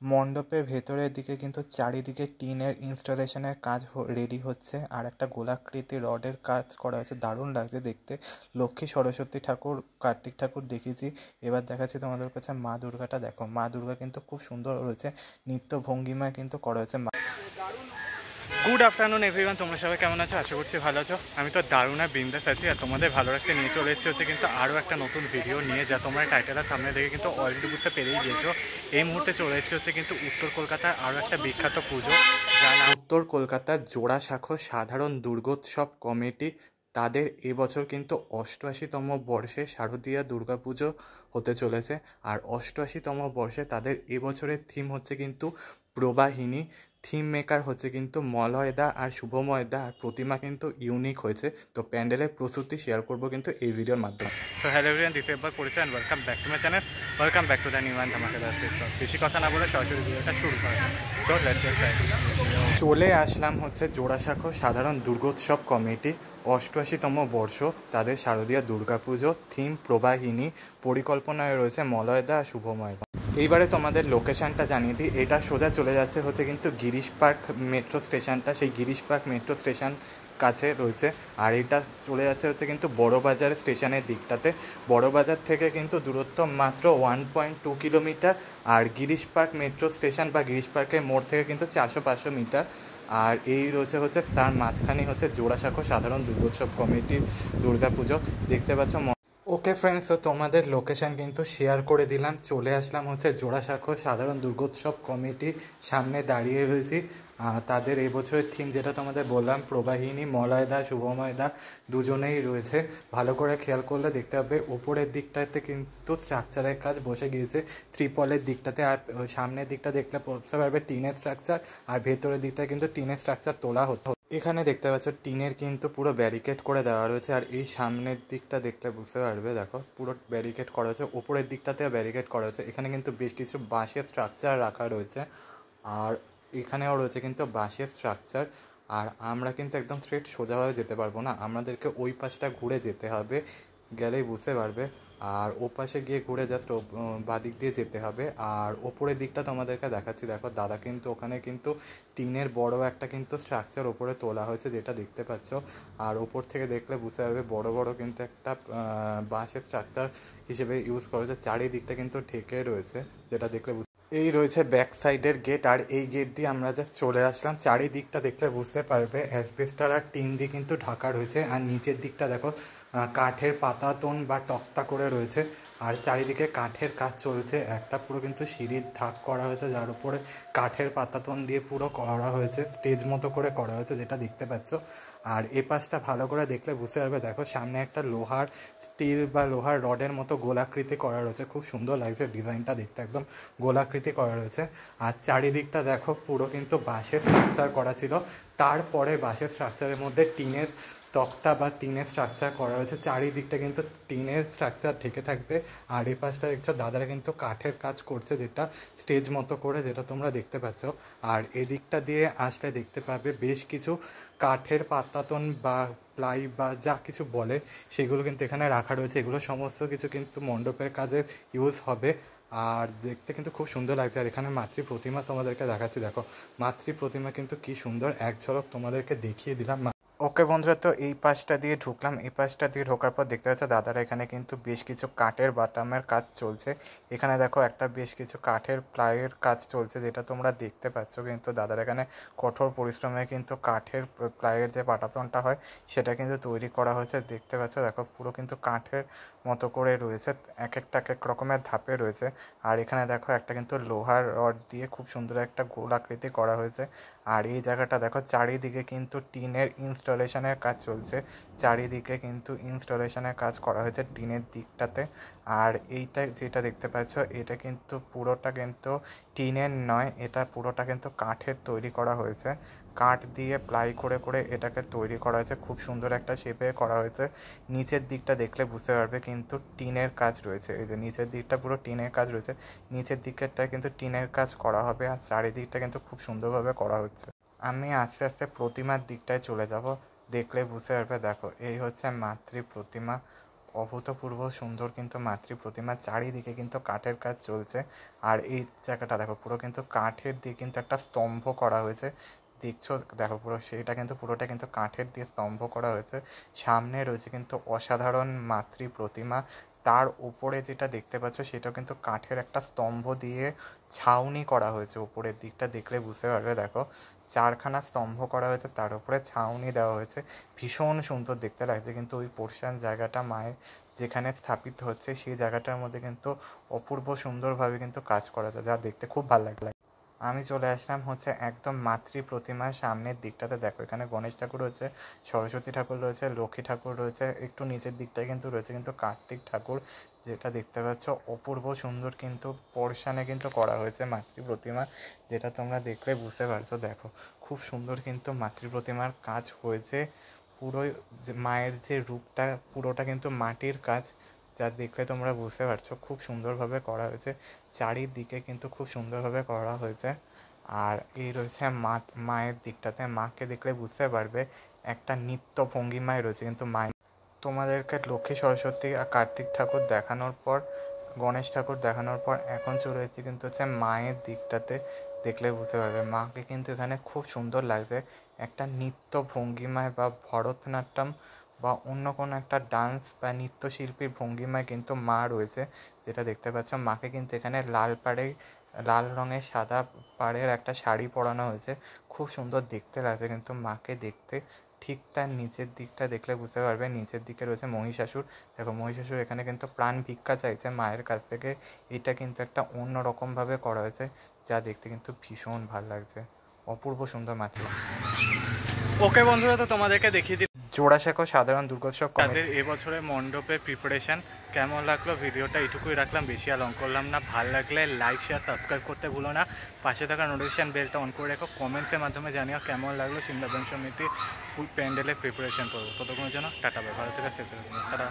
মণ্ডপের ভেতরের দিকে কিন্তু চারিদিকে টিনের ইনস্টলেশনের কাজ রেডি হচ্ছে, আর একটা গোলাকৃতি রডের কাজ করা হয়েছে, দারুণ লাগছে দেখতে। লক্ষ্মী, সরস্বতী ঠাকুর, কার্তিক ঠাকুর দেখেছি, এবার দেখাচ্ছি তোমাদের কাছে মা দুর্গাটা। দেখো মা দুর্গা কিন্তু খুব সুন্দর রয়েছে, নৃত্য ভঙ্গিমা কিন্তু করা হয়েছে। গুড আফটারনুন এভরিওয়ান, তোমরা সবাই কেমন আছো? আশা করছি ভালো আছো। আমি তো দারুণ আর বিন্দাস আছি, আর তোমাদের ভালো রাখতে নিয়ে চলে এসেছি হচ্ছে কিন্তু আরও একটা নতুন ভিডিও নিয়ে, যা তোমরা টাইটেলের সামনে দেখে কিন্তু অলরেডি বুঝতে পেরেই গিয়েছো। এই মুহূর্তে চলে এসেছি হচ্ছে কিন্তু উত্তর কলকাতার আরও একটা বিখ্যাত পুজো, যার নাম উত্তর কলকাতার জোড়াসাঁকো সাধারণ দুর্গোৎসব কমিটি। তাদের এবছর কিন্তু ৮৮তম বর্ষে শারদীয়া দুর্গাপুজো হতে চলেছে, আর ৮৮তম বর্ষে তাদের এবছরের থিম হচ্ছে কিন্তু প্রবাহিনী। থিম মেকার হচ্ছে কিন্তু মলয়দা আর শুভময়দা, আর প্রতিমা কিন্তু ইউনিক হয়েছে। তো প্যান্ডেলের প্রস্তুতি শেয়ার করব কিন্তু এই ভিডিওর মাধ্যমে। সো হ্যালো এভরিওয়ান, দিস এবার করেছে and welcome back to my channel, welcome back to the new and ধামাকাদার ব্লগ। বেশি কথা না বলে সরাসরি ভিডিওটা শুরু করা। So let's get started. চলে আসলাম হচ্ছে জোড়াসাঁকো সাধারণ দুর্গোৎসব কমিটি, ৮৮তম বর্ষ, তাদের শারদীয়া দুর্গাপুজো, থিম প্রবাহিনী, পরিকল্পনায় রয়েছে মলয়দা আর শুভময়দা। এইবারে তোমাদের লোকেশানটা জানিয়ে দিই, এটা সোজা চলে যাচ্ছে হচ্ছে কিন্তু গিরিশ পার্ক মেট্রো স্টেশনটা, সেই গিরিশ পার্ক মেট্রো স্টেশন কাছে রয়েছে। আর এটা চলে যাচ্ছে হচ্ছে কিন্তু বড়বাজার স্টেশনের দিকটাতে। বড়বাজার থেকে কিন্তু দূরত্ব মাত্র 1.2 কিলোমিটার, আর গিরিশ পার্ক মেট্রো স্টেশন বা গিরিশ পার্কের মোড় থেকে কিন্তু 400-500 মিটার। আর এই রয়েছে হচ্ছে তার মাঝখানে হচ্ছে জোড়াসাঁকো সাধারণ দুর্গোৎসব কমিটির দুর্গাপুজো, দেখতে পাচ্ছ। ওকে ফ্রেন্ডস, তো তোমাদের লোকেশান কিন্তু শেয়ার করে দিলাম। চলে আসলাম হচ্ছে জোড়াসাঁকো সাধারণ দুর্গোৎসব কমিটির সামনে দাঁড়িয়ে রয়েছি। তাদের এই বছরের থিম যেটা তোমাদের বললাম, প্রবাহিনী, মলয়দা, শুভময়দা দুজনেই রয়েছে। ভালো করে খেয়াল করলে দেখতে পাবে ওপরের দিকটাতে কিন্তু স্ট্রাকচারের কাজ বসে গিয়েছে, ত্রিপলের দিকটাতে। আর সামনের দিকটা দেখলে বুঝতে পারবে টিনের স্ট্রাকচার, আর ভেতরের দিকটা কিন্তু টিনের স্ট্রাকচার তোলা হচ্ছে। এখানে দেখতে পাচ্ছ টিনের কিন্তু পুরো ব্যারিকেড করে দেওয়া রয়েছে, আর এই সামনের দিকটা দেখলে বুঝতে পারবে, দেখো পুরো ব্যারিকেড করা হয়েছে, ওপরের দিকটাতেও ব্যারিকেড করা হয়েছে। এখানে কিন্তু বেশ কিছু বাঁশের স্ট্রাকচার রাখা রয়েছে, আর এখানেও রয়েছে কিন্তু বাঁশের স্ট্রাকচার। আর আমরা কিন্তু একদম স্ট্রেট সোজাভাবে যেতে পারবো না, আমাদেরকে ওই পাশটা ঘুরে যেতে হবে, গেলেই বুঝতে পারবে। আর ও পাশে গিয়ে ঘুরে জাস্ট বাদিক দিয়ে যেতে হবে। আর ওপরের দিকটা তোমাদেরকে দেখাচ্ছি, দেখো দাদা কিন্তু ওখানে কিন্তু টিনের বড় একটা কিন্তু স্ট্রাকচার ওপরে তোলা হয়েছে, যেটা দেখতে পাচ্ছ। আর ওপর থেকে দেখলে বুঝতে পারবে বড় বড় কিন্তু একটা বাঁশের স্ট্রাকচার হিসেবে ইউজ করা হয়েছে, চারিদিকটা কিন্তু ঢেকে রয়েছে, যেটা দেখলে এই রয়েছে ব্যাক সাইডের গেট। আর এই গেট দিয়ে আমরা জাস্ট চলে আসলাম। চারিদিকটা দেখলে বুঝতে পারবে অ্যাসবেস্টার আর টিন দিয়ে কিন্তু ঢাকা রয়েছে। আর নিচের দিকটা দেখো কাঠের পাতাতন বা তক্তা করে রয়েছে, আর চারিদিকে কাঠের কাজ চলছে। একটা পুরো কিন্তু সিঁড়ির ধাপ করা হয়েছে, যার উপরে কাঠের পাতাতন দিয়ে পুরো করা হয়েছে, স্টেজ মতো করে করা হয়েছে, যেটা দেখতে পাচ্ছ। আর এ পাশটা ভালো করে দেখলে বুঝতে পারবে, দেখো সামনে একটা লোহার স্টিল বা লোহার রডের মতো গোলাকৃতি করা রয়েছে, খুব সুন্দর লাগছে ডিজাইনটা দেখতে, একদম গোলাকৃতি করা রয়েছে। আর চারিদিকটা দেখো পুরো কিন্তু বাঁশের স্ট্রাকচার করা ছিল, তারপরে বাঁশের স্ট্রাকচারের মধ্যে টিনের তক্তা বা টিনের স্ট্রাকচার করা রয়েছে, চারিদিকটা কিন্তু টিনের স্ট্রাকচার ঢেকে থাকবে। আর এই পাশটা দেখছো দাদারা কিন্তু কাঠের কাজ করছে, যেটা স্টেজ মতো করে, যেটা তোমরা দেখতে পাচ্ছ। আর এদিকটা দিয়ে আসলে দেখতে পাবে বেশ কিছু কাঠের পাতাতন বা প্লাই বা যা কিছু বলে সেগুলো কিন্তু এখানে রাখা রয়েছে। এগুলো সমস্ত কিছু কিন্তু মণ্ডপের কাজে ইউজ হবে, আর দেখতে কিন্তু খুব সুন্দর লাগছে। আর এখানে মাতৃ প্রতিমা তোমাদেরকে দেখাচ্ছি, দেখো মাতৃ প্রতিমা কিন্তু কি সুন্দর, এক ঝলক তোমাদেরকে দেখিয়ে দিলাম। ওকে বন্ধুরা, তো এই পাশটা দিয়ে ঢুকলাম। এই পাশটা দিয়ে ঢোকার পর দেখতে পাচ্ছ দাদারা এখানে কিন্তু বেশ কিছু কাঠের বাটামের কাজ চলছে। এখানে দেখো একটা বেশ কিছু কাঠের প্লাইয়ের কাজ চলছে, যেটা তোমরা দেখতে পাচ্ছ। কিন্তু দাদারা এখানে কঠোর পরিশ্রমে কিন্তু কাঠের প্লাইয়ের যে পাটাতনটা হয় সেটা কিন্তু তৈরি করা হয়েছে, দেখতে পাচ্ছ। দেখো পুরো কিন্তু কাঠের মতো করে রয়েছে, এক এক রকমের ধাপে রয়েছে। আর এখানে দেখো একটা কিন্তু লোহার রড দিয়ে খুব সুন্দর একটা গোলাকৃতি করা হয়েছে। আর এই জায়গাটা দেখো চারিদিকে কিন্তু টিনের ইনস্টলেশনের কাজ চলছে, চারিদিকে কিন্তু ইনস্টলেশনের কাজ করা হয়েছে টিনের দিকটাতে। আর এইটা যেটা দেখতে পাচ্ছ, এটা কিন্তু পুরোটা কিন্তু টিনের নয়, এটা পুরোটা কিন্তু কাঠের তৈরি করা হয়েছে, কাঠ দিয়ে প্লাই করে করে এটাকে তৈরি করা হয়েছে, খুব সুন্দর একটা শেপে করা হয়েছে। নিচের দিকটা দেখলে বুঝতে পারবে কিন্তু টিনের কাজ রয়েছে, এই যে নিচের দিকটা পুরো টিনের কাজ রয়েছে, নিচের দিকেরটা কিন্তু টিনের কাজ করা হবে। আর চারিদিকটা কিন্তু খুব সুন্দরভাবে করা হচ্ছে। আমি আস্তে আস্তে প্রতিমার দিকটায় চলে যাব, দেখলে বুঝতে পারবে। দেখো এই হচ্ছে মাতৃ প্রতিমা, অভূতপূর্ব সুন্দর কিন্তু মাতৃ প্রতিমা, চারিদিকে কিন্তু কাঠের কাজ চলছে। আর এই জায়গাটা দেখো পুরো কিন্তু কাঠের দিয়ে কিন্তু একটা স্তম্ভ করা হয়েছে, দেখছো দেখো পুরো সেটা কিন্তু পুরোটা কিন্তু কাঠের দিয়ে স্তম্ভ করা হয়েছে। সামনে রয়েছে কিন্তু অসাধারণ মাতৃ প্রতিমা, তার উপরে যেটা দেখতে পাচ্ছ সেটাও কিন্তু কাঠের একটা স্তম্ভ দিয়ে ছাউনি করা হয়েছে। উপরের দিকটা দেখলে বুঝতে পারবে, দেখো 4খানা স্তম্ভ করা হয়েছে, তার উপরে ছাউনি দেওয়া হয়েছে, ভীষণ সুন্দর দেখতে লাগছে। কিন্তু ওই পোর্শন জায়গাটা মায়ের যেখানে স্থাপিত হচ্ছে সেই জায়গাটার মধ্যে কিন্তু অপূর্ব সুন্দরভাবে কিন্তু কাজ করা যায়, যা দেখতে খুব ভালো লাগে। আমি চলে আসলাম হচ্ছে একদম মাতৃ প্রতিমার সামনের দিকটাতে। দেখো এখানে গণেশ ঠাকুর রয়েছে, সরস্বতী ঠাকুর রয়েছে, লক্ষ্মী ঠাকুর রয়েছে, একটু নিচের দিকটায় কিন্তু রয়েছে কিন্তু কার্তিক ঠাকুর, যেটা দেখতে পাচ্ছ অপূর্ব সুন্দর কিন্তু পোর্শনে কিন্তু করা হয়েছে মাতৃ প্রতিমা, যেটা তোমরা দেখলে বুঝতে পারছো। দেখো খুব সুন্দর কিন্তু মাতৃ প্রতিমার কাজ হয়েছে। পুরোই মায়ের যে রূপটা পুরোটা কিন্তু মাটির কাজ, যা দেখলে তোমরা বুঝতে পারছো খুব সুন্দরভাবে করা হয়েছে। চারিদিকে কিন্তু খুব সুন্দরভাবে করা হয়েছে। আর এই রয়েছে মায়ের দিকটাতে, মাকে দেখলে বুঝতে পারবে একটা নৃত্য ভঙ্গিমায় রয়েছে কিন্তু মায়ের। তোমাদেরকে লক্ষ্মী সরস্বতী আর কার্তিক ঠাকুর দেখানোর পর, গণেশ ঠাকুর দেখানোর পর এখন চলে এসেছি কিন্তু হচ্ছে মায়ের দিকটাতে। দেখলে বুঝতে পারবে মাকে কিন্তু এখানে খুব সুন্দর লাগছে, একটা নৃত্য ভঙ্গিমায় বা ভরতনাট্যম বা অন্য কোনো একটা ডান্স বা নৃত্যশিল্পীর ভঙ্গিমায় কিন্তু মা রয়েছে, যেটা দেখতে পাচ্ছ। মাকে কিন্তু এখানে লাল রঙের সাদা পাড়ের একটা শাড়ি পরানো হয়েছে, খুব সুন্দর দেখতে লাগছে কিন্তু মাকে দেখতে। ঠিক তার নিচের দিকটা দেখলে বুঝতে পারবে, নিচের দিকে রয়েছে মহিষাসুর। দেখো মহিষাসুর এখানে কিন্তু প্রাণ ভিক্ষা চাইছে মায়ের কাছ থেকে। এটা কিন্তু একটা অন্য রকমভাবে করা হয়েছে, যা দেখতে কিন্তু ভীষণ ভালো লাগছে, অপূর্ব সুন্দর মাতৃ। ওকে বন্ধুরা, তো তোমাদেরকে দেখিয়ে দিই জোড়াসাঁকো সাধারণ দুর্গোৎসব তাদের এবছরের মণ্ডপের প্রিপারেশান কেমন লাগলো। ভিডিওটা এইটুকুই রাখলাম, বেশি আর অন করলাম না। ভালো লাগলে লাইক শেয়ার সাবস্ক্রাইব করতে ভুলো না, পাশে থাকা নোটিফিকেশান বেলটা অন করে রেখো। কমেন্টসের মাধ্যমে জানিও কেমন লাগলো সিমলা সমিতি প্যান্ডেলের প্রিপারেশান করবো। ততক্ষণের জন্য টাটা, ভালো থেকে সেফ থাকবে, টাটা।